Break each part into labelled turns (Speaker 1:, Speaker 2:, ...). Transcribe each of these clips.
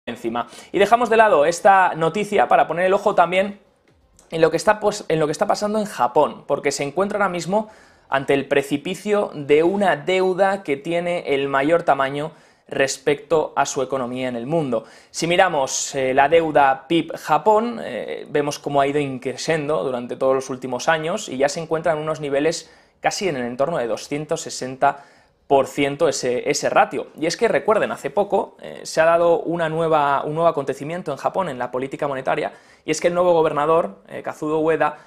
Speaker 1: encima. Y dejamos de lado esta noticia para poner el ojo también en lo que está pasando en Japón, porque se encuentra ahora mismo ante el precipicio de una deuda que tiene el mayor tamaño respecto a su economía en el mundo. Si miramos la deuda PIB Japón, vemos cómo ha ido increciendo durante todos los últimos años y ya se encuentra en unos niveles casi en el entorno de 260% ese ratio. Y es que recuerden, hace poco se ha dado un nuevo acontecimiento en Japón en la política monetaria, y es que el nuevo gobernador, Kazuo Ueda,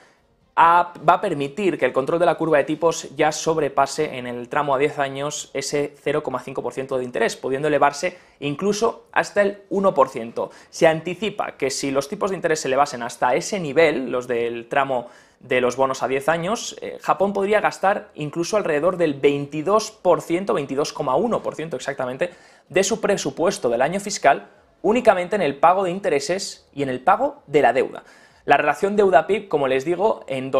Speaker 1: va a permitir que el control de la curva de tipos ya sobrepase en el tramo a 10 años ese 0,5% de interés, pudiendo elevarse incluso hasta el 1%. Se anticipa que si los tipos de interés se elevasen hasta ese nivel, los del tramo de los bonos a 10 años, Japón podría gastar incluso alrededor del 22%, 22,1% exactamente, de su presupuesto del año fiscal únicamente en el pago de intereses y en el pago de la deuda. La relación deuda-PIB, como les digo, en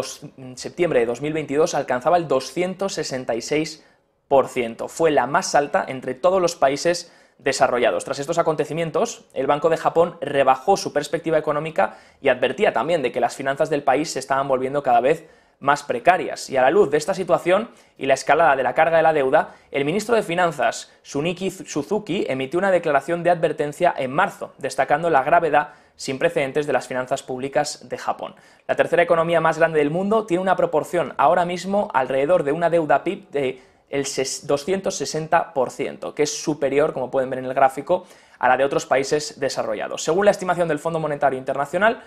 Speaker 1: septiembre de 2022 alcanzaba el 266%. Fue la más alta entre todos los países desarrollados. Tras estos acontecimientos, el Banco de Japón rebajó su perspectiva económica y advertía también de que las finanzas del país se estaban volviendo cada vez más precarias. Y a la luz de esta situación y la escalada de la carga de la deuda, el ministro de Finanzas, Shunichi Suzuki, emitió una declaración de advertencia en marzo, destacando la gravedad sin precedentes de las finanzas públicas de Japón. La tercera economía más grande del mundo tiene una proporción ahora mismo alrededor de una deuda PIB de el 260%, que es superior, como pueden ver en el gráfico, a la de otros países desarrollados. Según la estimación del Fondo Monetario Internacional,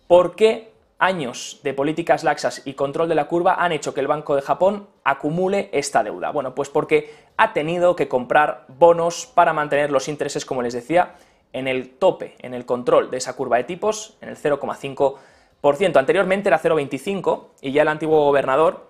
Speaker 1: ¿por qué años de políticas laxas y control de la curva han hecho que el Banco de Japón acumule esta deuda? Bueno, pues porque ha tenido que comprar bonos para mantener los intereses, como les decía, en el tope, en el control de esa curva de tipos, en el 0,5%. Anteriormente era 0,25% y ya el antiguo gobernador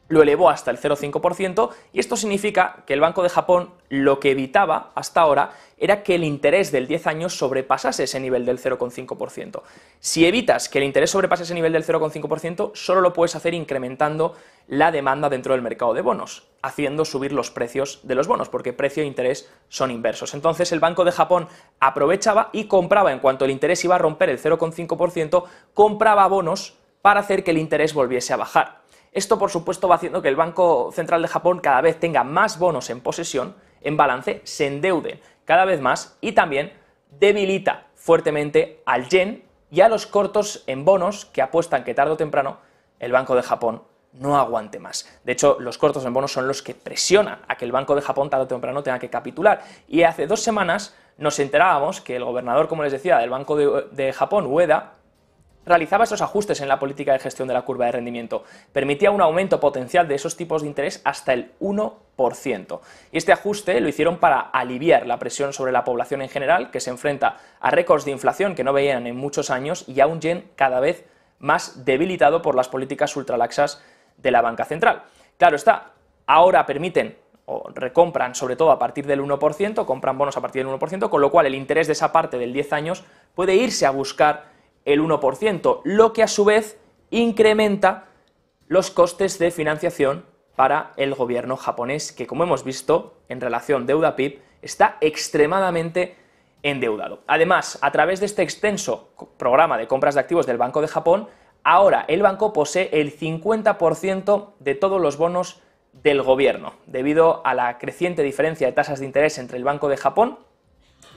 Speaker 1: lo elevó hasta el 0,5%, y esto significa que el Banco de Japón lo que evitaba hasta ahora era que el interés del 10 años sobrepasase ese nivel del 0,5%. Si evitas que el interés sobrepase ese nivel del 0,5%, solo lo puedes hacer incrementando la demanda dentro del mercado de bonos, haciendo subir los precios de los bonos, porque precio e interés son inversos. Entonces el Banco de Japón aprovechaba y compraba, en cuanto el interés iba a romper el 0,5%, compraba bonos para hacer que el interés volviese a bajar. Esto, por supuesto, va haciendo que el Banco Central de Japón cada vez tenga más bonos en posesión, en balance, se endeuden cada vez más y también debilita fuertemente al yen y a los cortos en bonos que apuestan que tarde o temprano el Banco de Japón no aguante más. De hecho, los cortos en bonos son los que presionan a que el Banco de Japón tarde o temprano tenga que capitular. Y hace 2 semanas nos enterábamos que el gobernador, como les decía, del Banco de Japón, Ueda, realizaba esos ajustes en la política de gestión de la curva de rendimiento. Permitía un aumento potencial de esos tipos de interés hasta el 1%. Y este ajuste lo hicieron para aliviar la presión sobre la población en general, que se enfrenta a récords de inflación que no veían en muchos años y a un yen cada vez más debilitado por las políticas ultralaxas de la banca central. Claro está, ahora permiten o recompran sobre todo a partir del 1%, compran bonos a partir del 1%, con lo cual el interés de esa parte del 10 años puede irse a buscar el 1%, lo que a su vez incrementa los costes de financiación para el gobierno japonés, que, como hemos visto, en relación deuda-PIB, está extremadamente endeudado. Además, a través de este extenso programa de compras de activos del Banco de Japón, ahora el banco posee el 50% de todos los bonos del gobierno, debido a la creciente diferencia de tasas de interés entre el Banco de Japón,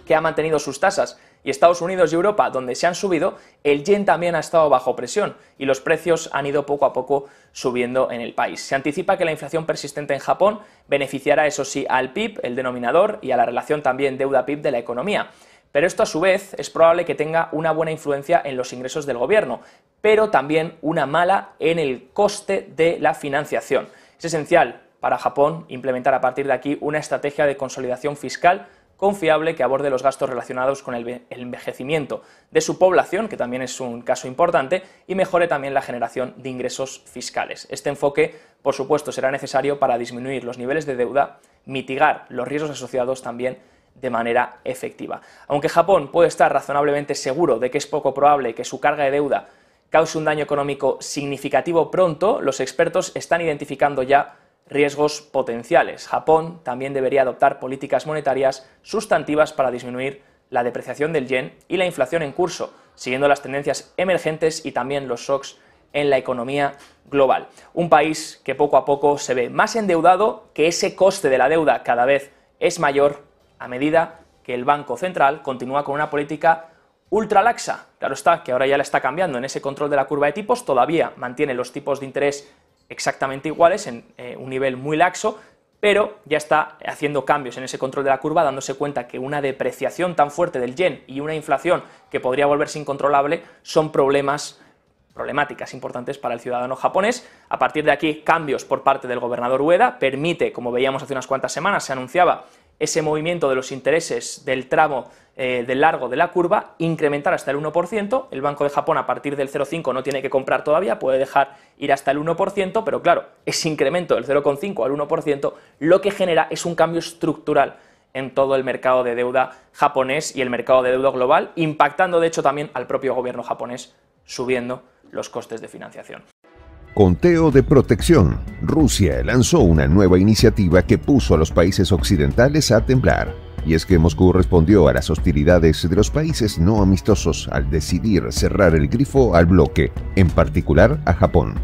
Speaker 1: que ha mantenido sus tasas, y Estados Unidos y Europa, donde se han subido, el yen también ha estado bajo presión y los precios han ido poco a poco subiendo en el país. Se anticipa que la inflación persistente en Japón beneficiará, eso sí, al PIB, el denominador, y a la relación también deuda-PIB de la economía. Pero esto, a su vez, es probable que tenga una buena influencia en los ingresos del gobierno, pero también una mala en el coste de la financiación. Es esencial para Japón implementar a partir de aquí una estrategia de consolidación fiscal confiable que aborde los gastos relacionados con el envejecimiento de su población, que también es un caso importante, y mejore también la generación de ingresos fiscales. Este enfoque, por supuesto, será necesario para disminuir los niveles de deuda, mitigar los riesgos asociados también de manera efectiva. Aunque Japón puede estar razonablemente seguro de que es poco probable que su carga de deuda cause un daño económico significativo pronto, los expertos están identificando ya riesgos potenciales. Japón también debería adoptar políticas monetarias sustantivas para disminuir la depreciación del yen y la inflación en curso, siguiendo las tendencias emergentes y también los shocks en la economía global. Un país que poco a poco se ve más endeudado, que ese coste de la deuda cada vez es mayor a medida que el Banco Central continúa con una política ultra laxa. Claro está que ahora ya la está cambiando en ese control de la curva de tipos, todavía mantiene los tipos de interés exactamente iguales en un nivel muy laxo, pero ya está haciendo cambios en ese control de la curva, dándose cuenta que una depreciación tan fuerte del yen y una inflación que podría volverse incontrolable son problemáticas importantes para el ciudadano japonés. A partir de aquí, cambios por parte del gobernador Ueda, permite, como veíamos hace unas cuantas semanas, se anunciaba ese movimiento de los intereses del tramo del largo de la curva, incrementar hasta el 1%, el Banco de Japón a partir del 0,5 no tiene que comprar todavía, puede dejar ir hasta el 1%, pero claro, ese incremento del 0,5 al 1% lo que genera es un cambio estructural en todo el mercado de deuda japonés y el mercado de deuda global, impactando de hecho también al propio gobierno japonés, subiendo los costes de financiación.
Speaker 2: Conteo de protección. Rusia lanzó una nueva iniciativa que puso a los países occidentales a temblar. Y es que Moscú respondió a las hostilidades de los países no amistosos al decidir cerrar el grifo al bloque, en particular a Japón.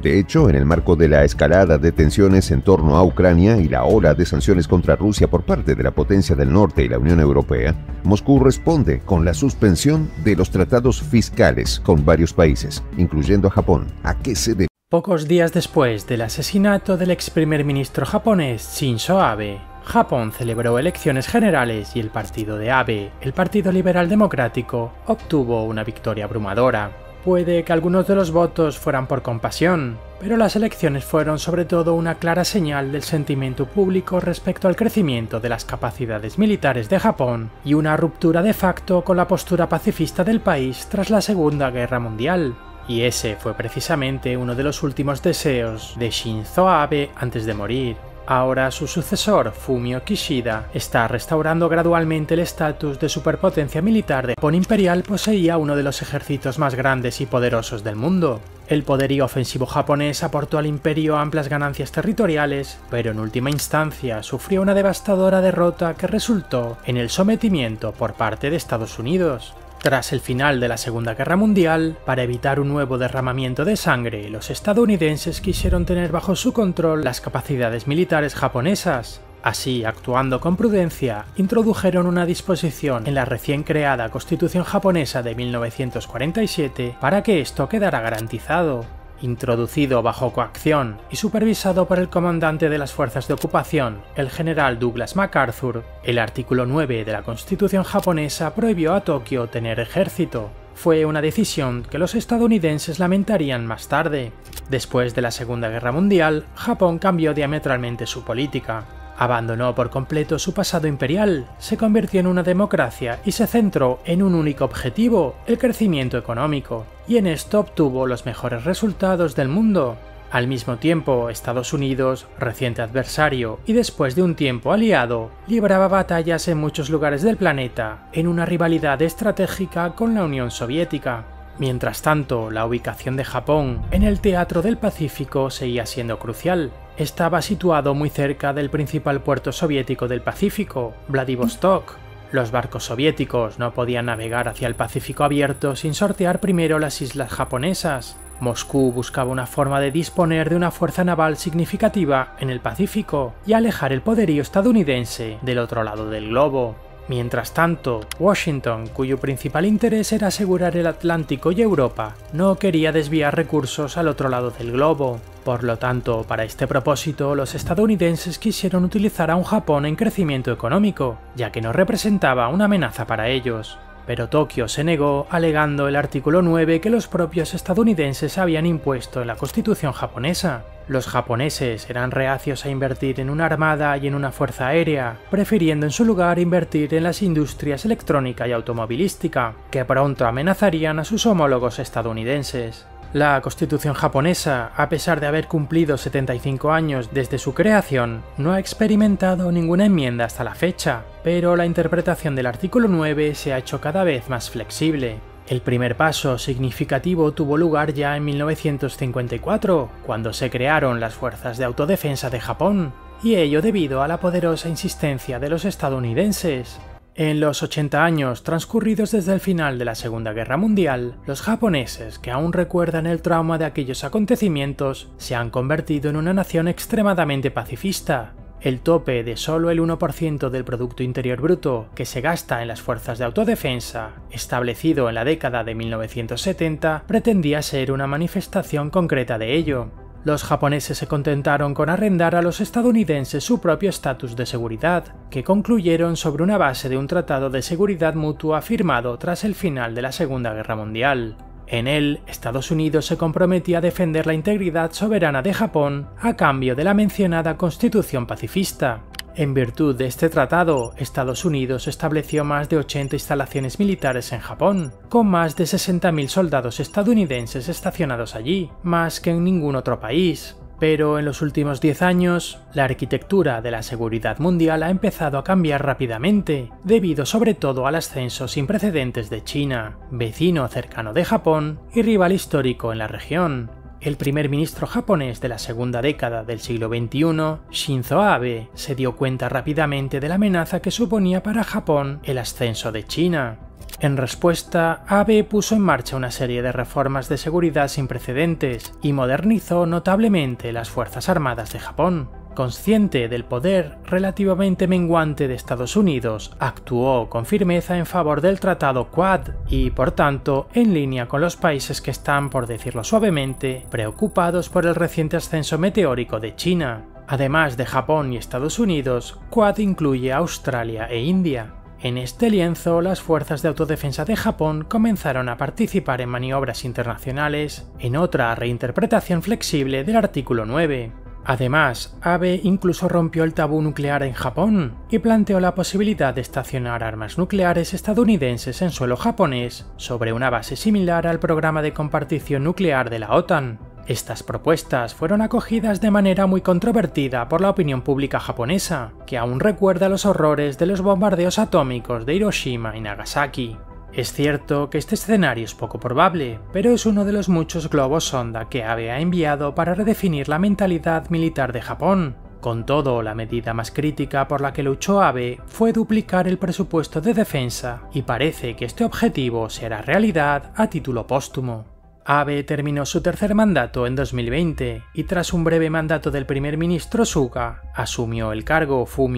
Speaker 2: De hecho, en el marco de la escalada de tensiones en torno a Ucrania y la ola de sanciones contra Rusia por parte de la potencia del norte y la Unión Europea, Moscú responde con la suspensión de los tratados fiscales con varios países, incluyendo a Japón. ¿A qué se debe?
Speaker 3: Pocos días después del asesinato del ex primer ministro japonés Shinzo Abe, Japón celebró elecciones generales y el partido de Abe, el Partido Liberal Democrático, obtuvo una victoria abrumadora. Puede que algunos de los votos fueran por compasión, pero las elecciones fueron sobre todo una clara señal del sentimiento público respecto al crecimiento de las capacidades militares de Japón y una ruptura de facto con la postura pacifista del país tras la Segunda Guerra Mundial. Y ese fue precisamente uno de los últimos deseos de Shinzo Abe antes de morir. Ahora su sucesor, Fumio Kishida, está restaurando gradualmente el estatus de superpotencia militar de Japón imperial. Poseía uno de los ejércitos más grandes y poderosos del mundo. El poderío ofensivo japonés aportó al imperio amplias ganancias territoriales, pero en última instancia sufrió una devastadora derrota que resultó en el sometimiento por parte de Estados Unidos. Tras el final de la Segunda Guerra Mundial, para evitar un nuevo derramamiento de sangre, los estadounidenses quisieron tener bajo su control las capacidades militares japonesas. Así, actuando con prudencia, introdujeron una disposición en la recién creada Constitución japonesa de 1947 para que esto quedara garantizado. Introducido bajo coacción y supervisado por el comandante de las fuerzas de ocupación, el general Douglas MacArthur, el artículo 9 de la Constitución japonesa prohibió a Tokio tener ejército. Fue una decisión que los estadounidenses lamentarían más tarde. Después de la Segunda Guerra Mundial, Japón cambió diametralmente su política. Abandonó por completo su pasado imperial, se convirtió en una democracia y se centró en un único objetivo, el crecimiento económico, y en esto obtuvo los mejores resultados del mundo. Al mismo tiempo, Estados Unidos, reciente adversario y después de un tiempo aliado, libraba batallas en muchos lugares del planeta, en una rivalidad estratégica con la Unión Soviética. Mientras tanto, la ubicación de Japón en el teatro del Pacífico seguía siendo crucial. Estaba situado muy cerca del principal puerto soviético del Pacífico, Vladivostok. Los barcos soviéticos no podían navegar hacia el Pacífico abierto sin sortear primero las islas japonesas. Moscú buscaba una forma de disponer de una fuerza naval significativa en el Pacífico y alejar el poderío estadounidense del otro lado del globo. Mientras tanto, Washington, cuyo principal interés era asegurar el Atlántico y Europa, no quería desviar recursos al otro lado del globo. Por lo tanto, para este propósito, los estadounidenses quisieron utilizar a un Japón en crecimiento económico, ya que no representaba una amenaza para ellos. Pero Tokio se negó, alegando el artículo 9 que los propios estadounidenses habían impuesto en la Constitución japonesa. Los japoneses eran reacios a invertir en una armada y en una fuerza aérea, prefiriendo en su lugar invertir en las industrias electrónica y automovilística, que pronto amenazarían a sus homólogos estadounidenses. La Constitución japonesa, a pesar de haber cumplido 75 años desde su creación, no ha experimentado ninguna enmienda hasta la fecha, pero la interpretación del artículo 9 se ha hecho cada vez más flexible. El primer paso significativo tuvo lugar ya en 1954, cuando se crearon las Fuerzas de Autodefensa de Japón, y ello debido a la poderosa insistencia de los estadounidenses. En los 80 años transcurridos desde el final de la Segunda Guerra Mundial, los japoneses, que aún recuerdan el trauma de aquellos acontecimientos, se han convertido en una nación extremadamente pacifista. El tope de solo el 1% del Producto Interior Bruto que se gasta en las fuerzas de autodefensa, establecido en la década de 1970, pretendía ser una manifestación concreta de ello. Los japoneses se contentaron con arrendar a los estadounidenses su propio estatus de seguridad, que concluyeron sobre una base de un tratado de seguridad mutua firmado tras el final de la Segunda Guerra Mundial. En él, Estados Unidos se comprometía a defender la integridad soberana de Japón a cambio de la mencionada Constitución pacifista. En virtud de este tratado, Estados Unidos estableció más de 80 instalaciones militares en Japón, con más de 60.000 soldados estadounidenses estacionados allí, más que en ningún otro país. Pero en los últimos 10 años, la arquitectura de la seguridad mundial ha empezado a cambiar rápidamente, debido sobre todo al ascenso sin precedentes de China, vecino cercano de Japón y rival histórico en la región. El primer ministro japonés de la segunda década del siglo XXI, Shinzo Abe, se dio cuenta rápidamente de la amenaza que suponía para Japón el ascenso de China. En respuesta, Abe puso en marcha una serie de reformas de seguridad sin precedentes y modernizó notablemente las Fuerzas Armadas de Japón. Consciente del poder relativamente menguante de Estados Unidos, actuó con firmeza en favor del Tratado Quad y, por tanto, en línea con los países que están, por decirlo suavemente, preocupados por el reciente ascenso meteórico de China. Además de Japón y Estados Unidos, Quad incluye a Australia e India. En este lienzo, las fuerzas de autodefensa de Japón comenzaron a participar en maniobras internacionales en otra reinterpretación flexible del artículo 9. Además, Abe incluso rompió el tabú nuclear en Japón y planteó la posibilidad de estacionar armas nucleares estadounidenses en suelo japonés sobre una base similar al programa de compartición nuclear de la OTAN. Estas propuestas fueron acogidas de manera muy controvertida por la opinión pública japonesa, que aún recuerda los horrores de los bombardeos atómicos de Hiroshima y Nagasaki. Es cierto que este escenario es poco probable, pero es uno de los muchos globos sonda que Abe ha enviado para redefinir la mentalidad militar de Japón. Con todo, la medida más crítica por la que luchó Abe fue duplicar el presupuesto de defensa, y parece que este objetivo se hará realidad a título póstumo. Abe terminó su tercer mandato en 2020 y tras un breve mandato del primer ministro Suga, asumió el cargo Fumio